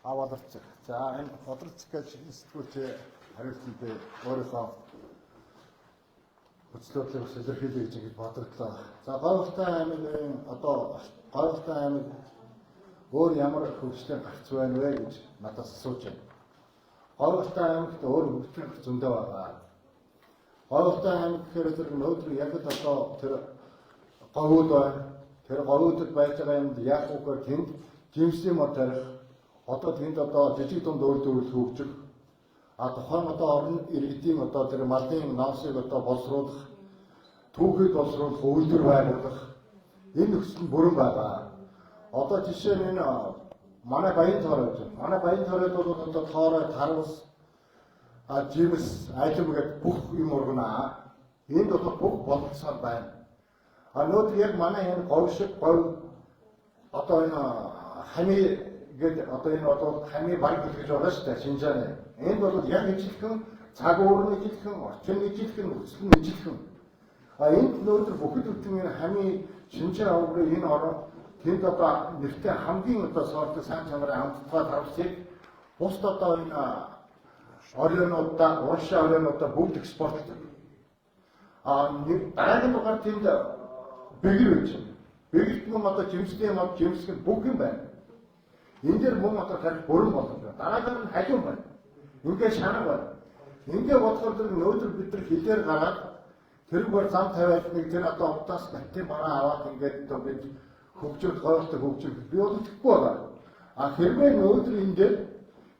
Аваалцэг. За энэ бодлоцог гэж сэтгүүлч хариултанд өөрийнхөө хөцлөөдлийг илэрхийлье гэж ингэж бодлоо. За Говьтай аймгийн одоо Говьтай аймаг өөр ямар хөгжлийн гарц байна вэ гэж надаас асууж байна. Говьтай аймагт өөр хөгжлийн гарц зөндөө байгаа. Говьтай аймаг гэхээр тэр өнөөдөр яг л одоо тэр говьуд байна. Тэр говьудад байж байгаа юмд яах вэ гэхээр тэнд жимсийн мод тарих одоо тэнд одоо жижиг дунд үйлдвэрлэл хөгжих тухайн одоо орон иргэдийн одоо тэр малын наасыг одоо боловсруулах түүхийг боловсруулах үйлдвэр байгуулах энэ нөхцөл бүрэн байгаа. Одоо жишээ нь энэ манай баян тоорой гэж. Манай баян тооройд бол одоо тоорой, тарвас, жимс, айлм гэдэг бүх юм ургана. Энд бол бүх боловсрол байна. Өнөөдөр яг манай энэ говь шиг говь одоо энэ хами гэдэг одоо энэ одоо хами баг гэж байгаа шүү дээ Шинжааны. Энд бол яг ижилхэн цаг уурны ижилхэн, орчин ижилхэн, нөхцөл нь ижилхэн. Энд өнөөдөр бүхэл бүтэн энэ хами Шинжаа аврын энэ орон тэнд одоо нэртэй хамгийн одоо сордог сайн чанарын амттай тарвсыг бусд одоо энэ оройнуудаа, урагшаа оройнуудаа бүгд экспортлдог. Дараагийн дугаар тэнд бэгэр гэж. Бэгэрт мөн одоо жимстэй мод жимсгэн бүх юм байна. Энэ дээр мөн одоо тарих бүрэн болох байна. Дараагаар нь хажуу байна. Ингээд шанаа байна. Ингээд бодохоор тэр нөөдөр бид нар хилээр гараад тэр бүр зам тавиад нэг тэр одоо утаас баттын бараа аваад ингээд одоо бид хөгжөд гойлтой хөгжөд би бол итгэхгүй байгаа. Хэрвээ нөөдөр энэ дээр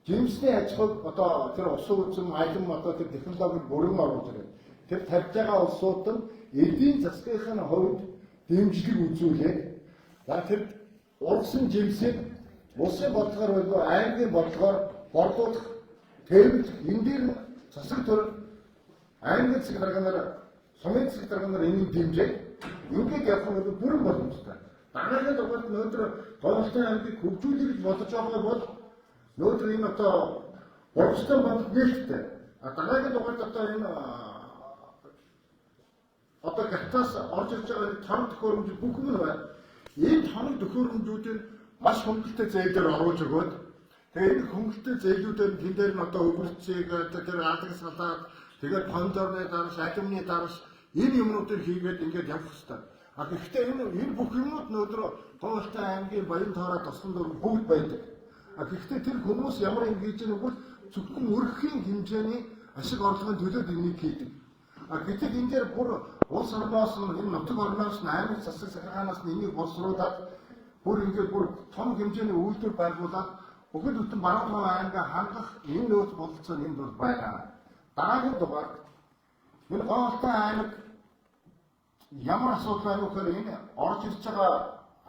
жимсний аж ахуйг одоо тэр ус үзэм айлм одоо тэр технологиг бүрэн оруулж ирээ. Тэр тавьж байгаа улсууд нь эдийн засгийн хувьд дэмжлэг үзүүлээд тэр ургасан жимсийг улсын бодлогоор болов аймгийн бодлогоор борлуулах тэрбэл энэ дээр засаг төр аймгийн засаг дарганаар сумын засаг дарганаар энийг дэмжиж ингээд явах нь бүрэн боломжтой. Дараагийн дугаарт өнөөдөр Говьтай аймгийг хөгжүүлэх гэж бодож байгаа бол өнөөдөр энэ одоо урагштай бодлого нээлттэй. Дараагийн дугаарт одоо энэ одоо гартаас орж ирж байгаа тоног төхөөрөмж бүх юм байна. Энэ тоног төхөөрөмжүүдийг маш хөнгөлтэй зээлээр оруулж өгөөд тэгээ энэ хөнгөлтэй зээлүүдээр тэн дээр нь одоо өвөрцгийг тэр алдаг салаад тэгээд кондорны дарш, алюмины дарш энэ юмнуудыг хийгээд ингээд явах хэрэгтэй. Гэхдээ энэ бүх юмнууд өнөөдөр Говьтай аймгийн баян тоорой тосгон дөрөв бүгд байдаг. Гэхдээ тэр хүмүүс ямар юм хийж байгааг бол зөвхөн өрхийн хэмжээний ашиг орлогын төлөөд энийг хийдэг. Гэтэл энэ дээр бүр улс орноос нь энэ нутаг орноос нь аймаг засаг захиргаанаас нь энийг боловсруулаад бүр ингээд бүр том хэмжээний үйлдвэр байгуулад бүхэл бүтэн Баруун аймгаа хангах энэ нөөц бололцоо энд бол байгаа. Дараагийн дугаар энэ Говьтай аймаг ямар асуудал байна вэ гэхээр энэ орж ирж байгаа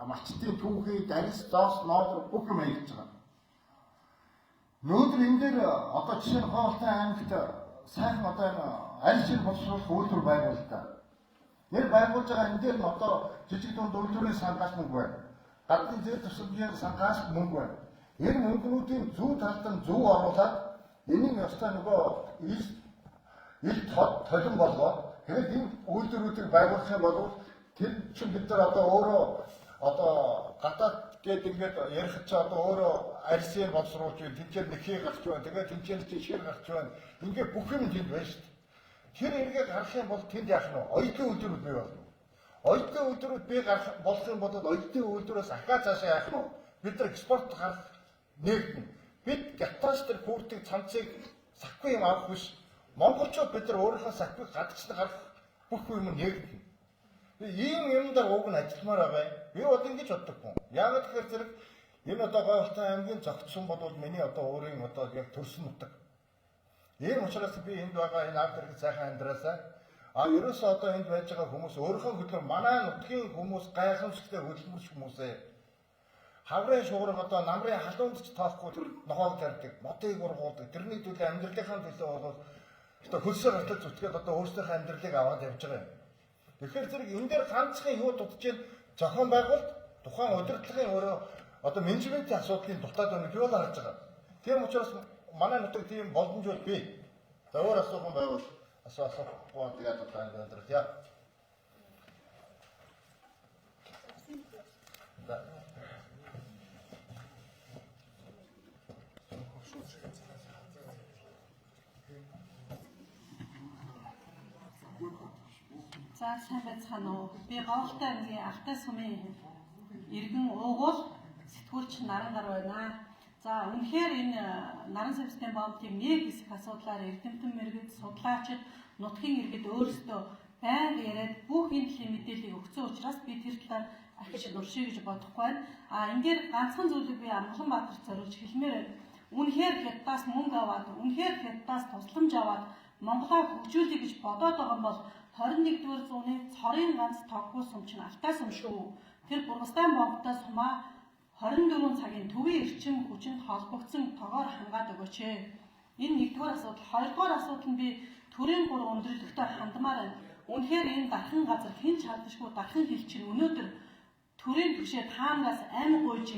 малчтын түүхий, дарис, доос, ноодор бүх юм аялж байгаа. Өнөөдөр энэ дээр одоо жишээ нь Говьтай аймагт сайхан одоо энэ аль шин боловсруулах үйлдвэр байгуулалтаа. Нэр байгуулж байгаа энэ дээр нь одоо жижиг дунд үйлдвэрийн сангаас мөнгө байна. Гадны зээл тусламжийн сангаас мөнгө байна. Энэ мөнгнүүдийн зөв талд нь зөв оруулаад энийг ёстой нөгөө ил толон болгоод тэгээд энэ үйлдвэрүүдийг байгуулах юм бол тэр чинь бид нар одоо өөрөө одоо гадаад гээд ингээд ярих ч одоо өөрөө арьсыг боловсруулж байна. Тэнцээр нэхий гарч байна. Тэгээд тэнцээр жишээр гарч байна. Ингээд бүх юм тэнд байна шүү дээ. Тэр эргээд гарах юм бол тэнд яах нь вэ? Оюутны үйлдвэрүүд бий болно. Оюутны үйлдвэрүүд бий гарах болох юм бол оюутны үйлдвэрээс ахаа цаашаа яах нь вэ? Бид нар экспорт гарах нэгдэн. Бид гятаас тэр хүүрдэг цамцыг сахигүй юм авах биш. Монголчууд бид нар өөрийнхөө сахиг гадагшд гарах бүх юм нэгдэн. Ийм юмдаар уг нь ажилламаар байгаа юм. Би бол ингэж боддог хүн. Яг тэгэхээр зэрэг энэ одоо Говьтай аймгийн зогтсон бол миний одоо өөрийн одоо яг төрсөн нутаг. Ийм учраас би энд байгаа энэ ард иргэд сайхан амьдраасаа ерөөсөө одоо энд байж байгаа хүмүүс өөрийнхөө хөдлөм манай нутгийн хүмүүс гайхамшигтай хөдөлмөрч хүмүүсээ хаврын шуурга одоо намрын халуунд ч тоохгүй тэр нохоог тарьдаг, мотыг ургуулдаг, тэрний төлөө амьдралынхаа төлөө ургуул одоо хөлсөө гартал зүтгээд одоо өөрсдийнхөө амьдралыг аваад явж байгаа юм. Тэгэхээр зэрэг энэ дээр ганцхан юу дутж чинь зохион байгуулалт тухайн удирдлагын өөрөө одоо менежментийн асуудлын дутаад байна гэж харж байгаа. Тийм учраас манай нутаг тийм боломжууд бий. За өөр асуухан байвал асуухгүй тэгээд одоо амьдрал яа. За сайн байцгаана уу. Би Говьтай аймгийн Алтай сумын иргэн уугуул сэтгүүлч Наран гар байна. За үнэхээр энэ наран савьсны бомбын нэг хэсэг асуудлаар эрдэмтэн мэргэд судлаачид нутгийн иргэд өөрсдөө байнга яриад бүх энэ төрлийн мэдээллийг өгсөн учраас би тэр талаар ахиж дуршиж гэж бодохгүй байна. Эндээр ганцхан зүйлийг би Амгаланбаатарт зориулж хэлмээр байна. Үнэхээр хятадаас мөнгө аваад, үнэхээр хятадаас тусламж аваад Монголоо хөгжүүлэе гэж бодоод байгаа юм бол 21-р зууны цорын ганц тоггүй сум чинь Алтай сум шүү. Тэр Бургастайн бомбтой сумаа 24 цагийн төвийн эрчим хүчинд холбогдсон тоогоор хангаад өгөөч. Энэ нэгдүгээр асуудал. Хоёрдугаар асуудал нь би төрийн 3 өндөрлөгтөй хандмаар байна. Үнэхээр энэ дархан газар хэн ч хадшгүй дархан хил чинь өнөөдөр төрийн түвшээ таанаас амь гуйж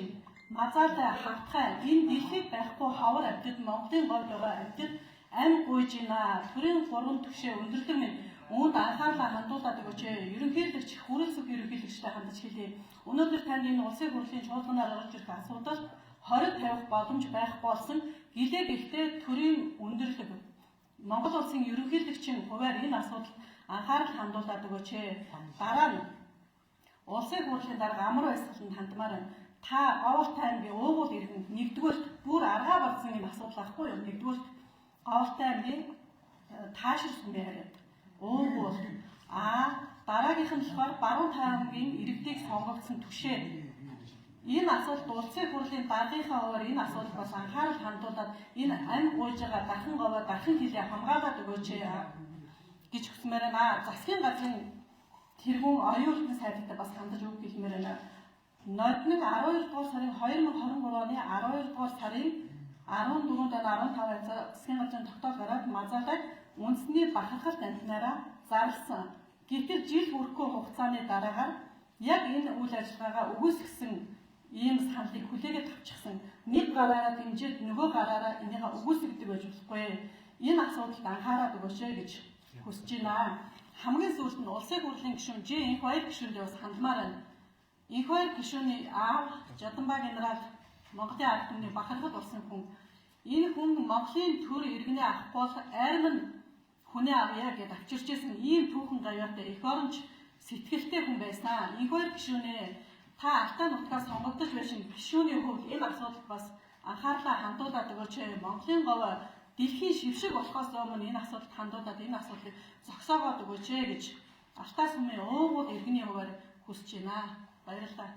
мазаатай хавтгай энэ дэлхийд байхгүй ховор амьтад Монголын гол байгаа амьтад амь гуйж байна. Төрийн 3 түвшээ өндөрлөг минь үүнд анхаарлаа хандуулаад өгөөч. Ерөнхийлөгч хүрээлцэх ерөнхийлөгчтэй хандаж хэлье. Өнөөдөр танд энэ улсын хурлын чуулганаар орж ирэх асуудал 20 тавих боломж байхгүй болсон. Гэлээ гэхдээ төрийн өндөрлөг Монгол улсын ерөнхийлөгчийн хуваар энэ асуудалд анхаарал хандуулаад өгөөч. Дараа нь улсын хурлын дарга амар байсгаланд хандмаар байна. Та Говьтай аймгийн уугуул иргэн нэгдүгээрт бүр аргаа барсан энэ асуудал ахгүй юу? Нэгдүгээрт Говьтай аймгийн таашир сүмээ хариад уугуул дараагийнх нь болохоор Баруун Таймгийн иргэдийг сонгогдсон түвшээ. Энэ асуудалд улсын хурлын даргийнхаа хуваар энэ асуудалд бас анхаарал хандуулаад энэ амь гуйж байгаа дархан говоо дархан хилээ хамгаалаад өгөөч гэж хүсмээр байна. Засгийн газрын тэргүүн оюун эрдэнэ сайдтай бас хандаж өгөх хэлмээр байна. Нодныг 12 дугаар сарын 2023 оны 12 дугаар сарын 14-15 засгийн газрын тогтоол гараад мазаатай үндэсний бахархалт амтнаараа зарласан. Гэтэл жил хүрэхгүй хугацааны дараагаар яг энэ үйл ажиллагаагаа үгүйсгэсэн ийм саналыг хүлээгээд авчихсан. Нэг гараараа дэмжиж нөгөө гараараа энийгээ үгүйсгдэг байж болохгүй. Энэ асуудалд анхаарал өгөөч гэж хүсэж байна. Хамгийн сүүлд нь улсын хурлын гишүүн Инх баяр гишүүндээ бас хандмаар байна. Инх баяр гишүүний аав Жаданбаа генерал Монголын ард түмний бахархад болсон хүн. Энэ хүн Монголын төр иргэний авахгүй бол арим нь хүний авъя гэдээ авчирч ирсэн ийм түүхэн гавьяатай эх оронч сэтгэлтэй хүн байснаа. Инх баяр гишүүнээ та Алтай нутгаас сонгогдож байсан гишүүний хувьд энэ асуудалд бас анхаарлаа хандуулаад өгөөч. Монголын говь дэлхийн шившиг болохоос өмнө энэ асуудалд хандуулаад энэ асуудлыг зогсоогоод өгөөч гэж Алтай сумын уугуул иргэний хуваар хүсэж байна. Баярлалаа.